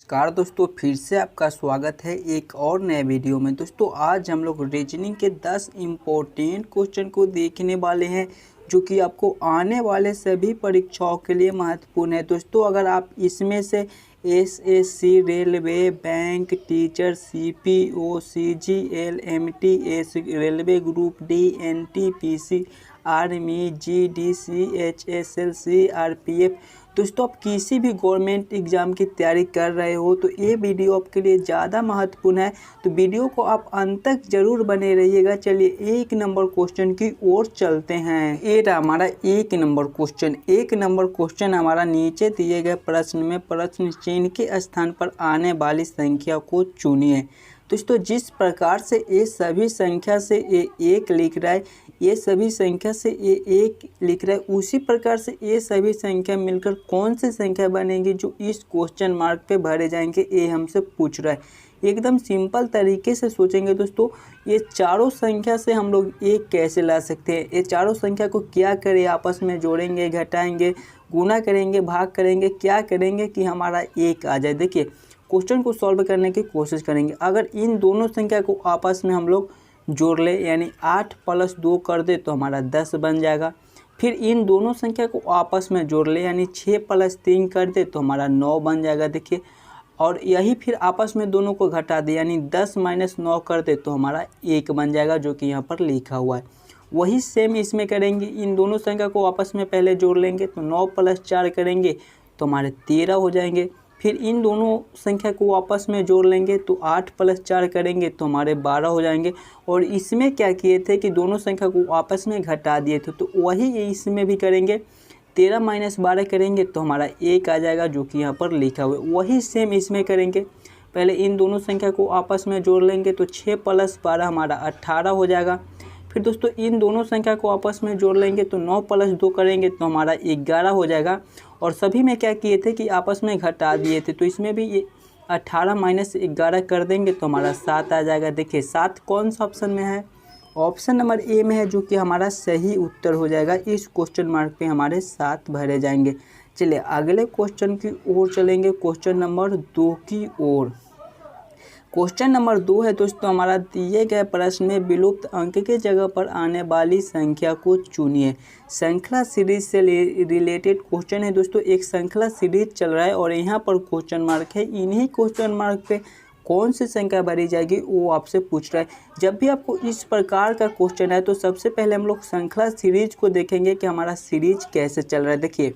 नमस्कार दोस्तों, फिर से आपका स्वागत है एक और नए वीडियो में। दोस्तों आज हम लोग रीजनिंग के 10 इम्पोर्टेंट क्वेश्चन को देखने वाले हैं जो कि आपको आने वाले सभी परीक्षाओं के लिए महत्वपूर्ण है। दोस्तों अगर आप इसमें से SSC, railway, bank, teacher, CPO, CGL, MTS, railway group D, NTPC, army, GDC, HSL, CRPF, दोस्तों आप किसी भी गवर्नमेंट एग्ज़ाम की तैयारी कर रहे हो तो ये वीडियो आपके लिए ज़्यादा महत्वपूर्ण है, तो वीडियो को आप अंत तक ज़रूर बने रहिएगा। चलिए एक नंबर क्वेश्चन की ओर चलते हैं। ये रहा हमारा एक नंबर क्वेश्चन। एक नंबर क्वेश्चन हमारा नीचे दिए गए प्रश्न में प्रश्न चिन्ह के स्थान पर आने वाली संख्या को चुनिए। दोस्तों जिस प्रकार से ये सभी संख्या से ये एक लिख रहा है, ये सभी संख्या से ये एक लिख रहा है, उसी प्रकार से ये सभी संख्या मिलकर कौन सी संख्या बनेगी जो इस क्वेश्चन मार्क पे भरे जाएंगे, ये हमसे पूछ रहा है। एकदम सिंपल तरीके से सोचेंगे दोस्तों, ये चारों संख्या से हम लोग एक कैसे ला सकते हैं। ये चारों संख्या को क्या करें, आपस में जोड़ेंगे, घटाएंगे, गुना करेंगे, भाग करेंगे, क्या करेंगे कि हमारा एक आ जाए। देखिए क्वेश्चन को सॉल्व करने की कोशिश करेंगे। अगर इन दोनों संख्या को आपस में हम लोग जोड़ ले यानी 8 + 2 कर दे तो हमारा 10 बन जाएगा। फिर इन दोनों संख्या को आपस में जोड़ ले यानी 6 + 3 कर दे तो हमारा 9 बन जाएगा। देखिए और यही फिर आपस में दोनों को घटा दे यानी 10 - 9 कर दे तो हमारा 1 बन जाएगा, जो कि यहाँ पर लिखा हुआ है। वही सेम इसमें करेंगे, इन दोनों संख्या को आपस में पहले जोड़ लेंगे तो 9 + 4 करेंगे तो हमारे 13 हो जाएंगे। फिर इन दोनों संख्या को आपस में जोड़ लेंगे तो 8 + 4 करेंगे तो हमारे 12 हो जाएंगे। और इसमें क्या किए थे कि दोनों संख्या को आपस में घटा दिए थे, तो वही इसमें भी करेंगे। 13 - 12 करेंगे तो हमारा 1 आ जाएगा, जो कि यहाँ पर लिखा हुआ है। वही सेम इसमें करेंगे, पहले इन दोनों संख्या को आपस में जोड़ लेंगे तो 6 + 12 हमारा 18 हो जाएगा। फिर दोस्तों इन दोनों संख्या को आपस में जोड़ लेंगे तो 9 + 2 करेंगे तो हमारा 11 हो जाएगा। और सभी में क्या किए थे कि आपस में घटा दिए थे, तो इसमें भी ये 18 - 11 कर देंगे तो हमारा 7 आ जाएगा। देखिए 7 कौन सा ऑप्शन में है, ऑप्शन नंबर ए में है, जो कि हमारा सही उत्तर हो जाएगा। इस क्वेश्चन मार्क पे हमारे 7 भरे जाएंगे। चलिए अगले क्वेश्चन की ओर चलेंगे, क्वेश्चन नंबर 2 की ओर। क्वेश्चन नंबर 2 है दोस्तों हमारा, दिए गए प्रश्न में विलुप्त अंक के जगह पर आने वाली संख्या को चुनिए। श्रृंखला सीरीज से रिलेटेड क्वेश्चन है दोस्तों। एक श्रृंखला सीरीज चल रहा है और यहाँ पर क्वेश्चन मार्क है। इन्हीं क्वेश्चन मार्क पे कौन सी संख्या भरी जाएगी वो आपसे पूछ रहा है। जब भी आपको इस प्रकार का क्वेश्चन है तो सबसे पहले हम लोग श्रृंखला सीरीज को देखेंगे कि हमारा सीरीज कैसे चल रहा है। देखिए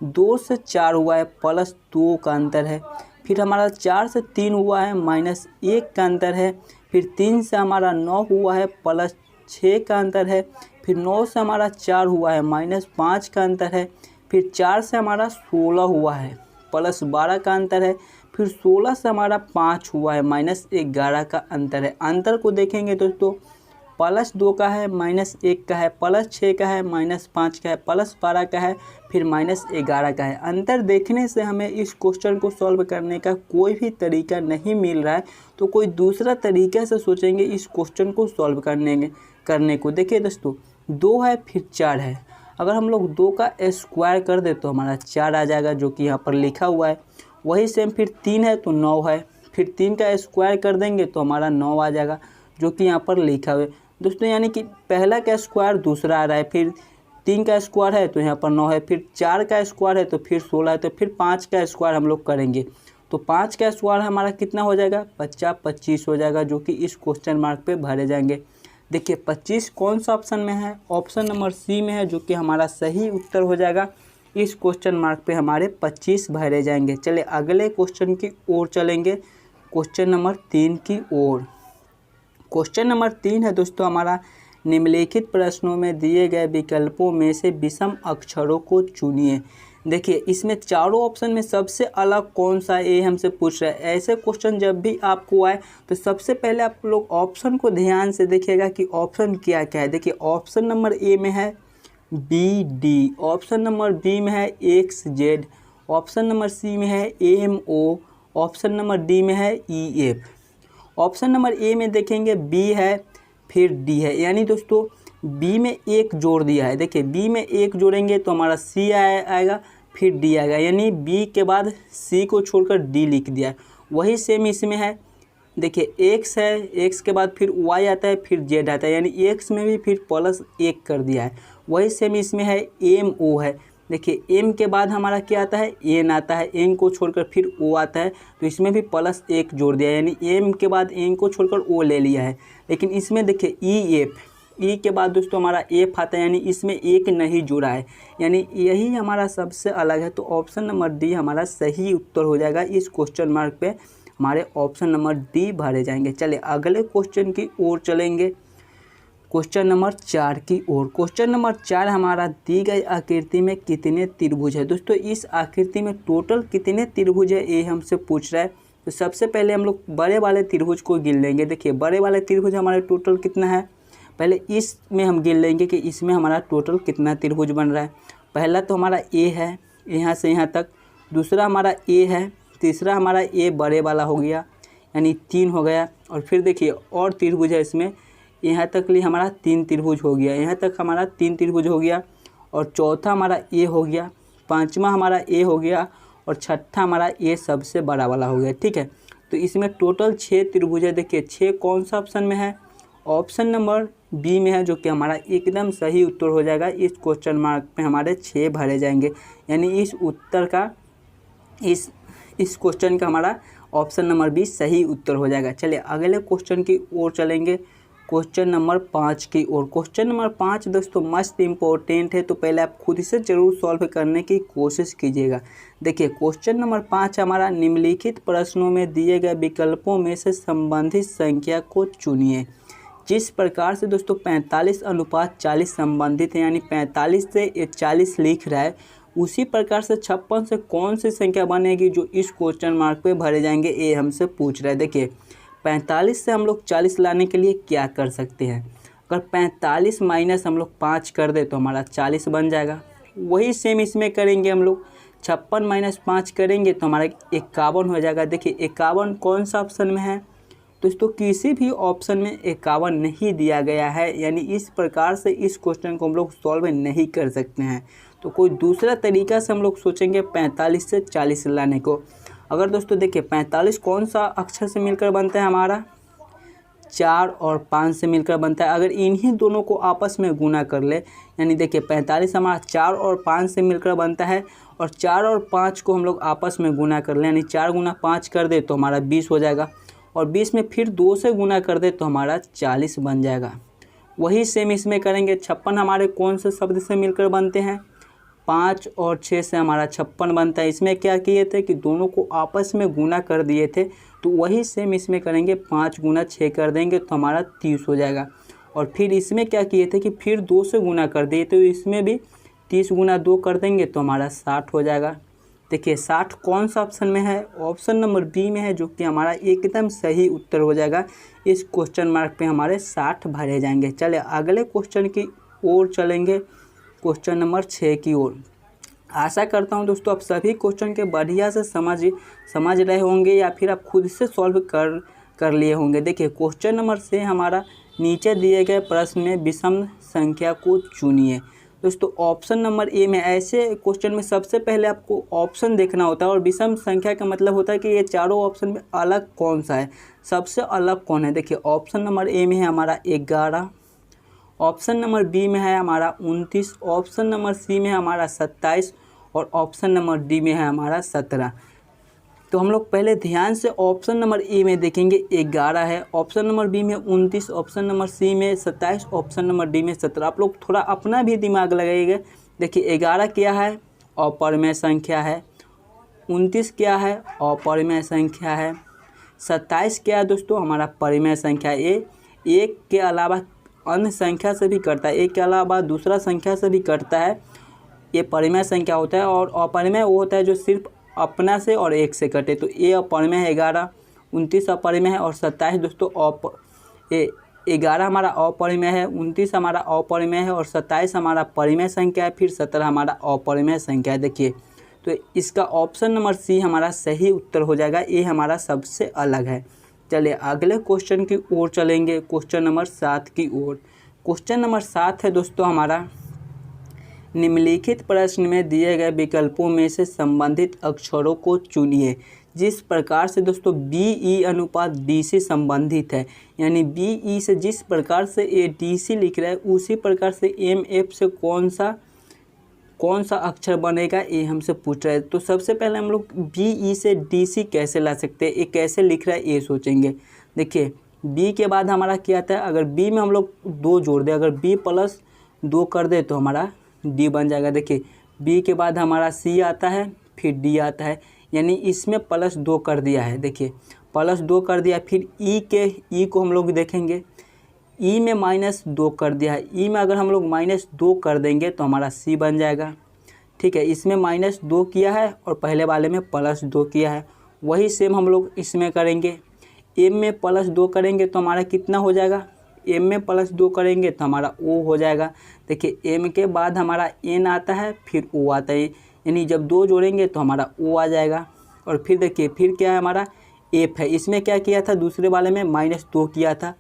2 से 4 हुआ है, +2 का अंतर है। फिर हमारा 4 से 3 हुआ है, -1 का अंतर है। फिर 3 से हमारा 9 हुआ है, +6 का अंतर है। फिर 9 से हमारा 4 हुआ है, -5 का अंतर है। फिर 4 से हमारा 16 हुआ है, +12 का अंतर है। फिर 16 से हमारा 5 हुआ है, -11 का अंतर है। अंतर को देखेंगे दोस्तों, +2 का है, -1 का है, +6 का है, -5 का है, +12 का है, फिर -11 का है। अंतर देखने से हमें इस क्वेश्चन को सॉल्व करने का कोई भी तरीका नहीं मिल रहा है, तो कोई दूसरा तरीके से सोचेंगे इस क्वेश्चन को सॉल्व करने को। देखिए दोस्तों 2 है, फिर 4 है। अगर हम लोग 2 का स्क्वायर कर दे तो हमारा 4 आ जाएगा, जो कि यहाँ पर लिखा हुआ है। वही सेम फिर 3 है तो 9 है। फिर 3 का स्क्वायर कर देंगे तो हमारा 9 आ जाएगा, जो कि यहाँ पर लिखा हुआ है दोस्तों। यानी कि पहला का स्क्वायर दूसरा आ रहा है, फिर 3 का स्क्वायर है तो यहाँ पर 9 है, फिर 4 का स्क्वायर है तो फिर 16 है, तो फिर 5 का स्क्वायर हम लोग करेंगे तो 5 का स्क्वायर हमारा कितना हो जाएगा, 25 हो जाएगा, जो कि इस क्वेश्चन मार्क पे भरे जाएंगे। देखिए 25 कौन सा ऑप्शन में है, ऑप्शन नंबर सी में है, जो कि हमारा सही उत्तर हो जाएगा। इस क्वेश्चन मार्क पे हमारे 25 भरे जाएंगे। चलिए अगले क्वेश्चन की ओर चलेंगे, क्वेश्चन नंबर 3 की ओर। क्वेश्चन नंबर 3 है दोस्तों हमारा, निम्नलिखित प्रश्नों में दिए गए विकल्पों में से विषम अक्षरों को चुनिए। देखिए इसमें चारों ऑप्शन में सबसे अलग कौन सा, ये हमसे पूछ रहा है। ऐसे क्वेश्चन जब भी आपको आए तो सबसे पहले आप लोग ऑप्शन को ध्यान से देखिएगा कि ऑप्शन क्या क्या है। देखिए ऑप्शन नंबर ए में है BD, ऑप्शन नंबर बी में है XZ, ऑप्शन नंबर सी में है MO, ऑप्शन नंबर डी में है EF। ऑप्शन नंबर ए में देखेंगे बी है, फिर डी है, यानी दोस्तों बी में 1 जोड़ दिया है। देखिए बी में 1 जोड़ेंगे तो हमारा सी आएगा, फिर डी आएगा, यानी बी के बाद सी को छोड़कर डी लिख दिया। वही सेम इसमें है, देखिए एक्स है, एक्स के बाद फिर वाई आता है, फिर जेड आता है, यानी एक्स में भी फिर प्लस 1 कर दिया है। वही सेम इसमें है, एम ओ है, देखिए एम के बाद हमारा क्या आता है, एन आता है, एन को छोड़कर फिर ओ आता है, तो इसमें भी प्लस 1 जोड़ दिया, यानी एम के बाद एन को छोड़कर ओ ले लिया है। लेकिन इसमें देखिए ई एफ, ई के बाद दोस्तों हमारा एफ आता है, यानी इसमें एक नहीं जुड़ा है, यानी यही हमारा सबसे अलग है। तो ऑप्शन नंबर डी हमारा सही उत्तर हो जाएगा। इस क्वेश्चन मार्क पे हमारे ऑप्शन नंबर डी भरे जाएंगे। चलिए अगले क्वेश्चन की ओर चलेंगे, क्वेश्चन नंबर 4 की ओर। क्वेश्चन नंबर 4 हमारा दी गई आकृति में कितने त्रिभुज है। दोस्तों इस आकृति में टोटल कितने त्रिभुज है ये हमसे पूछ रहा है। तो सबसे पहले हम लोग बड़े वाले त्रिभुज को गिन लेंगे। देखिए बड़े वाले त्रिभुज हमारे टोटल कितना है, पहले इसमें हम गिन लेंगे कि इसमें हमारा टोटल कितना त्रिभुज बन रहा है। पहला तो हमारा ए है, यहाँ से यहाँ तक, दूसरा हमारा ए है, तीसरा हमारा ए बड़े वाला हो गया, यानी 3 हो गया। और फिर देखिए और त्रिभुज है इसमें, यहाँ तक लिए हमारा 3 त्रिभुज हो गया, यहाँ तक हमारा 3 त्रिभुज हो गया। और चौथा हमारा ए हो गया, पांचवा हमारा ए हो गया, और छठा हमारा ए सबसे बड़ा वाला हो गया। ठीक है, तो इसमें टोटल 6 त्रिभुज है। देखिए 6 कौन सा ऑप्शन में है, ऑप्शन नंबर बी में है, जो कि हमारा एकदम सही उत्तर हो जाएगा। इस क्वेश्चन मार्क पे हमारे 6 भरे जाएंगे, यानी इस उत्तर का इस क्वेश्चन का हमारा ऑप्शन नंबर बी सही उत्तर हो जाएगा। चलिए अगले क्वेश्चन की ओर चलेंगे, क्वेश्चन नंबर 5 की ओर। क्वेश्चन नंबर 5 दोस्तों मस्ट इम्पोर्टेंट है, तो पहले आप खुद से ज़रूर सॉल्व करने की कोशिश कीजिएगा। देखिए क्वेश्चन नंबर 5 हमारा निम्नलिखित प्रश्नों में दिए गए विकल्पों में से संबंधित संख्या को चुनिए। जिस प्रकार से दोस्तों 45:40 संबंधित है, यानी 45 से 40 लिख रहा है, उसी प्रकार से 56 से कौन सी संख्या बनेगी जो इस क्वेश्चन मार्क पे भरे जाएंगे, ये हमसे पूछ रहा है। देखिए 45 से हम लोग 40 लाने के लिए क्या कर सकते हैं, अगर 45 माइनस हम लोग 5 कर दे तो हमारा 40 बन जाएगा। वही सेम इसमें करेंगे हम लोग, 56 माइनस 5 करेंगे तो हमारा 51 हो जाएगा। देखिए 51 कौन सा ऑप्शन में है दोस्तों, किसी भी ऑप्शन में 51 नहीं दिया गया है, यानी इस प्रकार से इस क्वेश्चन को हम लोग सॉल्व नहीं कर सकते हैं। तो कोई दूसरा तरीका से हम लोग सोचेंगे 45 से 40 लाने को। अगर दोस्तों देखिए 45 कौन सा अक्षर से मिलकर बनता है, हमारा 4 और 5 से मिलकर बनता है। अगर इन्हीं दोनों को आपस में गुना कर ले, यानी देखिए 45 हमारा 4 और 5 से मिलकर बनता है, और 4 और 5 को हम लोग आपस में गुना कर लें, यानी 4 गुना 5 कर दे तो हमारा 20 हो जाएगा, और 20 में फिर 2 से गुना कर दे तो हमारा 40 बन जाएगा। वही सेम इसमें करेंगे। 56 हमारे कौन से शब्द से मिलकर बनते हैं, 5 और 6 से हमारा 56 बनता है। इसमें क्या किए थे कि दोनों को आपस में गुना कर दिए थे, तो वही सेम इसमें करेंगे, 5 गुना 6 कर देंगे तो हमारा 30 हो जाएगा। और फिर इसमें क्या किए थे कि फिर 2 से गुना कर दिए, तो इसमें भी 30 गुना 2 कर देंगे तो हमारा 60 हो जाएगा। देखिए 60 कौन सा ऑप्शन में है, ऑप्शन नंबर बी में है, जो कि हमारा एकदम सही उत्तर हो जाएगा। इस क्वेश्चन मार्क पे हमारे 60 भरे जाएंगे। चले अगले क्वेश्चन की ओर चलेंगे, क्वेश्चन नंबर 6 की ओर। आशा करता हूं दोस्तों आप सभी क्वेश्चन के बढ़िया से समझ रहे होंगे, या फिर आप खुद से सॉल्व कर लिए होंगे। देखिए क्वेश्चन नंबर से हमारा नीचे दिए गए प्रश्न में विषम संख्या को चुनिए। दोस्तों ऑप्शन नंबर ए में, ऐसे क्वेश्चन में सबसे पहले आपको ऑप्शन देखना होता है, और विषम संख्या का मतलब होता है कि ये चारों ऑप्शन में अलग कौन सा है, सबसे अलग कौन है। देखिए ऑप्शन नंबर ए में है हमारा 11, ऑप्शन नंबर बी में है हमारा 29, ऑप्शन नंबर सी में है हमारा 27, और ऑप्शन नंबर डी में है हमारा 17। तो हम लोग पहले ध्यान से ऑप्शन नंबर ए में देखेंगे 11 है, ऑप्शन नंबर बी में 29, ऑप्शन नंबर सी में 27, ऑप्शन नंबर डी में 17। आप लोग थोड़ा अपना भी दिमाग लगाइएगा। देखिए 11 क्या है, अपरिमेय संख्या है, 29 क्या है, अपरिमेय संख्या है, 27 क्या है दोस्तों, हमारा परिमेय संख्या है। ये एक के अलावा अन्य संख्या से भी करता है, एक के अलावा दूसरा संख्या से भी करता है, ये परिमेय संख्या होता है। और अपरिमेय वो होता है जो सिर्फ अपना से और एक से कटे। तो ये अपरिमेय है 11, 29 अपरिमेय है, और 27 दोस्तों 11 हमारा अपरिमेय है, 29 हमारा अपरिमेय है, और 27 हमारा परिमेय संख्या है, फिर 17 हमारा अपरिमेय संख्या है। देखिए तो इसका ऑप्शन नंबर सी हमारा सही उत्तर हो जाएगा, ये हमारा सबसे अलग है। चलिए अगले क्वेश्चन की ओर चलेंगे, क्वेश्चन नंबर 7 की ओर। क्वेश्चन नंबर 7 है दोस्तों हमारा, निम्नलिखित प्रश्न में दिए गए विकल्पों में से संबंधित अक्षरों को चुनिए। जिस प्रकार से दोस्तों BE अनुपात DC संबंधित है, यानी BE से जिस प्रकार से ये DC लिख रहा है उसी प्रकार से MF से कौन सा अक्षर बनेगा, ये हमसे पूछ रहा है। तो सबसे पहले हम लोग BE से DC कैसे ला सकते हैं, ये कैसे लिख रहा है ये सोचेंगे। देखिए B के बाद हमारा क्या आता है, अगर B में हम लोग 2 जोड़ दें, अगर B प्लस 2 कर दे तो हमारा D बन जाएगा। देखिए B के बाद हमारा C आता है, फिर D आता है, यानी इसमें +2 कर दिया है। देखिए +2 कर दिया, फिर E को हम लोग देखेंगे, E में -2 कर दिया है। E में अगर हम लोग -2 कर देंगे तो हमारा C बन जाएगा। ठीक है, इसमें -2 किया है और पहले वाले में +2 किया है। वही सेम हम लोग इसमें करेंगे। M में +2 करेंगे तो हमारा कितना हो जाएगा, M में +2 करेंगे तो हमारा O हो जाएगा। देखिए M के बाद हमारा N आता है, फिर O आता है, यानी जब 2 जोड़ेंगे तो हमारा O आ जाएगा। और फिर देखिए फिर क्या है, हमारा F है। इसमें क्या किया था, दूसरे वाले में -2 किया था,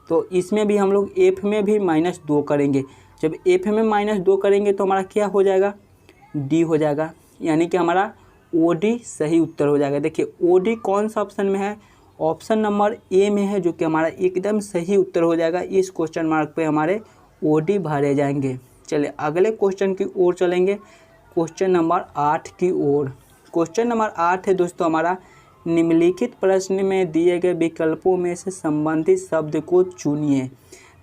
तो इसमें भी हम लोग F में भी -2 करेंगे। जब F में -2 करेंगे तो हमारा क्या हो जाएगा, D हो जाएगा, यानी कि हमारा OD सही उत्तर हो जाएगा। देखिए OD कौन सा ऑप्शन में है, ऑप्शन नंबर A में है, जो कि हमारा एकदम सही उत्तर हो जाएगा। इस क्वेश्चन मार्क पे हमारे OD भरे जाएंगे। चलिए अगले क्वेश्चन की ओर चलेंगे, क्वेश्चन नंबर 8 की ओर। क्वेश्चन नंबर 8 है दोस्तों हमारा, निम्नलिखित प्रश्न में दिए गए विकल्पों में से संबंधित शब्द को चुनिए।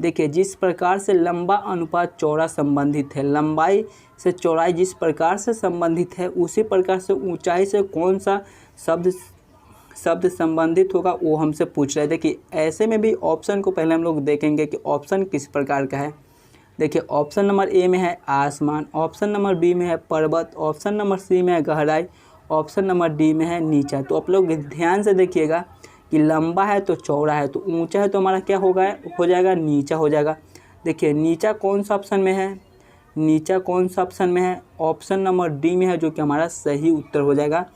देखिए जिस प्रकार से लंबा अनुपात चौड़ा संबंधित है, लंबाई से चौड़ाई जिस प्रकार से संबंधित है उसी प्रकार से ऊंचाई से कौन सा शब्द संबंधित होगा, वो हमसे पूछ रहे हैं। देखिए ऐसे में भी ऑप्शन को पहले हम लोग देखेंगे कि ऑप्शन किस प्रकार का है। देखिए ऑप्शन नंबर A में है आसमान, ऑप्शन नंबर B में है पर्वत, ऑप्शन नंबर C में है गहराई, ऑप्शन नंबर D में है नीचा। तो आप लोग ध्यान से देखिएगा कि लंबा है तो चौड़ा है, तो ऊंचा है तो हमारा क्या हो जाएगा, नीचा हो जाएगा। देखिए नीचा कौन सा ऑप्शन में है, नीचा कौन सा ऑप्शन में है, ऑप्शन नंबर D में है, जो कि हमारा सही उत्तर हो जाएगा।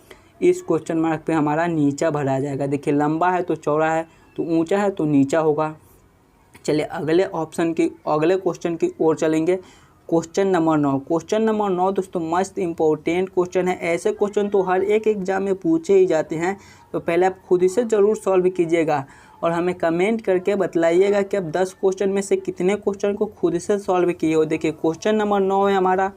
इस क्वेश्चन मार्क पे हमारा नीचा भरा जाएगा। देखिए लंबा है तो चौड़ा है, तो ऊंचा है तो नीचा होगा। चलिए अगले क्वेश्चन की ओर चलेंगे, क्वेश्चन नंबर 9। क्वेश्चन नंबर 9 दोस्तों मस्त इंपॉर्टेंट क्वेश्चन है। ऐसे क्वेश्चन तो हर एक एग्जाम में पूछे ही जाते हैं, तो पहले आप खुद से ज़रूर सॉल्व कीजिएगा और हमें कमेंट करके बतलाइएगा कि आप 10 क्वेश्चन में से कितने क्वेश्चन को खुद से सॉल्व किए हो। देखिए क्वेश्चन नंबर 9 है हमारा,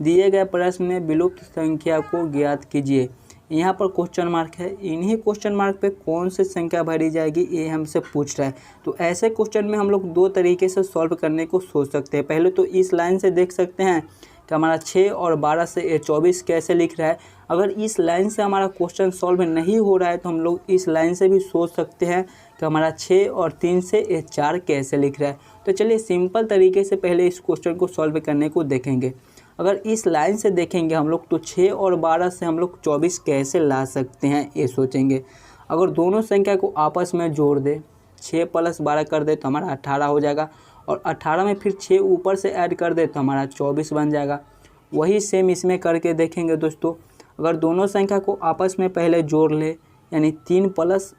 दिए गए प्रश्न में विलुप्त संख्या को ज्ञात कीजिए। यहाँ पर क्वेश्चन मार्क है, इन्हीं क्वेश्चन मार्क पे कौन सी संख्या भरी जाएगी ये हमसे पूछ रहा है। तो ऐसे क्वेश्चन में हम लोग 2 तरीके से सॉल्व करने को सोच सकते हैं। पहले तो इस लाइन से देख सकते हैं कि हमारा 6 और 12 से ये 24 कैसे लिख रहा है। अगर इस लाइन से हमारा क्वेश्चन सॉल्व नहीं हो रहा है तो हम लोग इस लाइन से भी सोच सकते हैं कि हमारा 6 और 3 से ये 4 कैसे लिख रहा है। तो चलिए सिंपल तरीके से पहले इस क्वेश्चन को सॉल्व करने को देखेंगे। अगर इस लाइन से देखेंगे हम लोग तो 6 और 12 से हम लोग 24 कैसे ला सकते हैं ये सोचेंगे। अगर दोनों संख्या को आपस में जोड़ दे, 6 + 12 कर दे तो हमारा 18 हो जाएगा, और 18 में फिर 6 ऊपर से ऐड कर दे तो हमारा 24 बन जाएगा। वही सेम इसमें करके देखेंगे दोस्तों। अगर दोनों संख्या को आपस में पहले जोड़ ले, यानी 3 +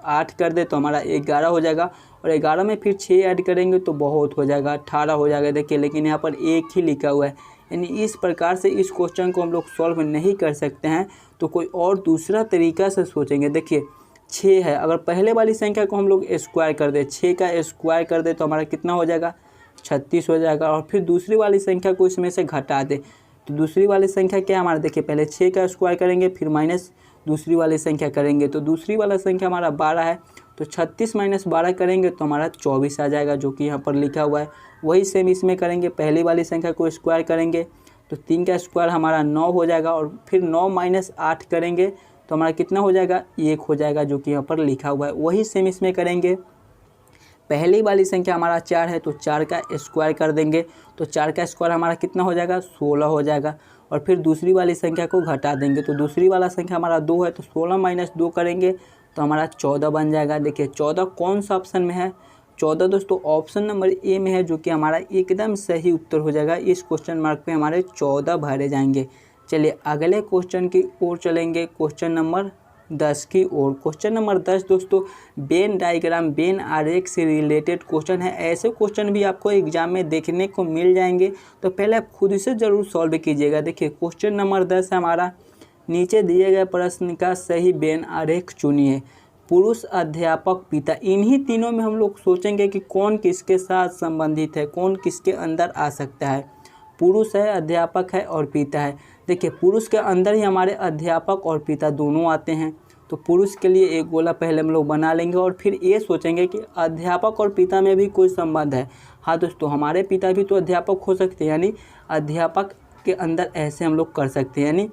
8 कर दे तो हमारा 11 हो जाएगा, और 11 में फिर 6 ऐड करेंगे तो बहुत हो जाएगा, 18 हो जाएगा। देखिए लेकिन यहाँ पर 1 ही लिखा हुआ है, यानी इस प्रकार से इस क्वेश्चन को हम लोग सॉल्व नहीं कर सकते हैं, तो कोई और दूसरा तरीका से सोचेंगे। देखिए 6 है, अगर पहले वाली संख्या को हम लोग स्क्वायर कर दे, 6 का स्क्वायर कर दे तो हमारा कितना हो जाएगा, 36 हो जाएगा। और फिर दूसरी वाली संख्या को इसमें से घटा दे तो दूसरी वाली संख्या क्या है हमारा, देखिए पहले 6 का स्क्वायर करेंगे, फिर माइनस दूसरी वाली संख्या करेंगे, तो दूसरी वाला संख्या हमारा 12 है, तो 36 - 12 करेंगे तो हमारा 24 आ जाएगा, जो कि यहाँ पर लिखा हुआ है। वही सेम इसमें करेंगे, पहली वाली संख्या को स्क्वायर करेंगे तो 3 का स्क्वायर हमारा 9 हो जाएगा, और फिर 9 - 8 करेंगे तो हमारा कितना हो जाएगा, 1 हो जाएगा, जो कि यहाँ पर लिखा हुआ है। वही सेम इसमें करेंगे, पहली वाली संख्या हमारा 4 है तो 4 का स्क्वायर कर देंगे, तो 4 का स्क्वायर हमारा कितना हो जाएगा, 16 हो जाएगा। और फिर दूसरी वाली संख्या को घटा देंगे, तो दूसरी वाला संख्या हमारा 2 है, तो 16 - 2 करेंगे तो हमारा 14 बन जाएगा। देखिए 14 कौन सा ऑप्शन में है, 14 दोस्तों ऑप्शन नंबर ए में है, जो कि हमारा एकदम सही उत्तर हो जाएगा। इस क्वेश्चन मार्क पे हमारे 14 भरे जाएंगे। चलिए अगले क्वेश्चन की ओर चलेंगे, क्वेश्चन नंबर 10 की ओर। क्वेश्चन नंबर 10 दोस्तों, वेन डायग्राम, वेन आरेख से रिलेटेड क्वेश्चन है। ऐसे क्वेश्चन भी आपको एग्जाम में देखने को मिल जाएंगे, तो पहले आप खुद से ज़रूर सॉल्व कीजिएगा। देखिए क्वेश्चन नंबर 10 है हमारा, नीचे दिए गए प्रश्न का सही वेन आरेख चुनिए। पुरुष, अध्यापक, पिता, इन्हीं तीनों में हम लोग सोचेंगे कि कौन किसके साथ संबंधित है, कौन किसके अंदर आ सकता है। पुरुष है, अध्यापक है और पिता है। देखिए पुरुष के अंदर ही हमारे अध्यापक और पिता दोनों आते हैं, तो पुरुष के लिए एक गोला पहले हम लोग बना लेंगे और फिर ये सोचेंगे कि अध्यापक और पिता में भी कोई संबंध है। हाँ दोस्तों, हमारे पिता भी तो अध्यापक हो सकते हैं, यानी अध्यापक के अंदर ऐसे हम लोग कर सकते हैं। यानी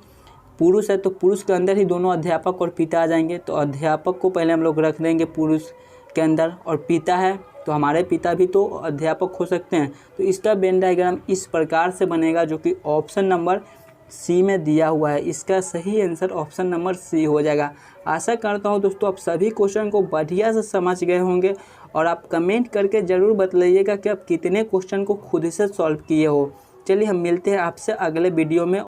पुरुष है तो पुरुष के अंदर ही दोनों अध्यापक और पिता आ जाएंगे, तो अध्यापक को पहले हम लोग रख देंगे पुरुष के अंदर, और पिता है तो हमारे पिता भी तो अध्यापक हो सकते हैं। तो इसका वेन डायग्राम इस प्रकार से बनेगा, जो कि ऑप्शन नंबर सी में दिया हुआ है। इसका सही आंसर ऑप्शन नंबर सी हो जाएगा। आशा करता हूँ दोस्तों आप सभी क्वेश्चन को बढ़िया से समझ गए होंगे, और आप कमेंट करके ज़रूर बतलाइएगा कि आप कितने क्वेश्चन को खुद से सॉल्व किए हो। चलिए हम मिलते हैं आपसे अगले वीडियो में।